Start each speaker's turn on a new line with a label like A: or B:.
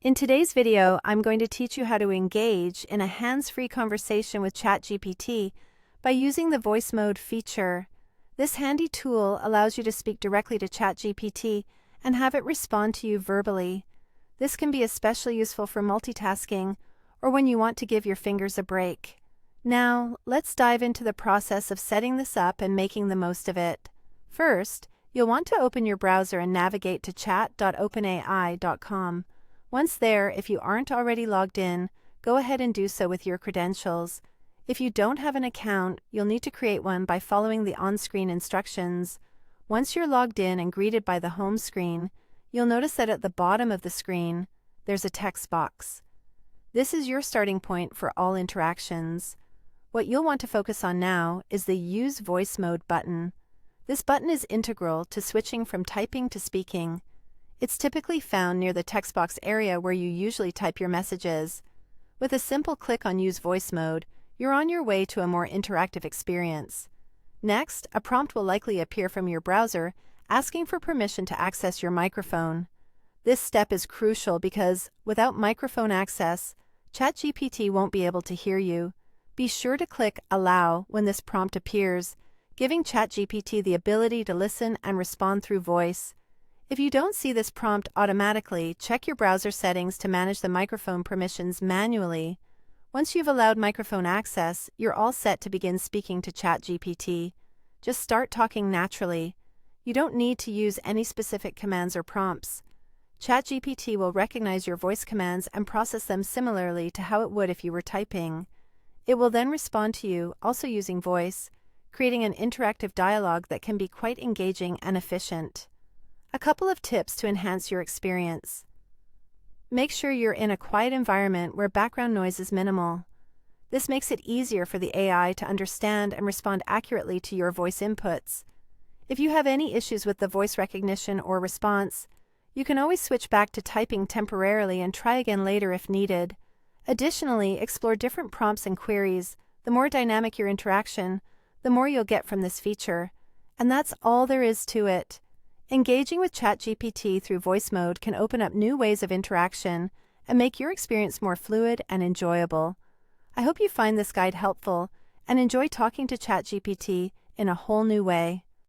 A: In today's video, I'm going to teach you how to engage in a hands-free conversation with ChatGPT by using the voice mode feature. This handy tool allows you to speak directly to ChatGPT and have it respond to you verbally. This can be especially useful for multitasking or when you want to give your fingers a break. Now, let's dive into the process of setting this up and making the most of it. First, you'll want to open your browser and navigate to chat.openai.com. Once there, if you aren't already logged in, go ahead and do so with your credentials. If you don't have an account, you'll need to create one by following the on-screen instructions. Once you're logged in and greeted by the home screen, you'll notice that at the bottom of the screen, there's a text box. This is your starting point for all interactions. What you'll want to focus on now is the Use Voice Mode button. This button is integral to switching from typing to speaking. It's typically found near the text box area where you usually type your messages. With a simple click on Use Voice Mode, you're on your way to a more interactive experience. Next, a prompt will likely appear from your browser asking for permission to access your microphone. This step is crucial because, without microphone access, ChatGPT won't be able to hear you. Be sure to click Allow when this prompt appears, giving ChatGPT the ability to listen and respond through voice. If you don't see this prompt automatically, check your browser settings to manage the microphone permissions manually. Once you've allowed microphone access, you're all set to begin speaking to ChatGPT. Just start talking naturally. You don't need to use any specific commands or prompts. ChatGPT will recognize your voice commands and process them similarly to how it would if you were typing. It will then respond to you, also using voice, creating an interactive dialogue that can be quite engaging and efficient. A couple of tips to enhance your experience. Make sure you're in a quiet environment where background noise is minimal. This makes it easier for the AI to understand and respond accurately to your voice inputs. If you have any issues with the voice recognition or response, you can always switch back to typing temporarily and try again later if needed. Additionally, explore different prompts and queries. The more dynamic your interaction, the more you'll get from this feature. And that's all there is to it. Engaging with ChatGPT through voice mode can open up new ways of interaction and make your experience more fluid and enjoyable. I hope you find this guide helpful and enjoy talking to ChatGPT in a whole new way.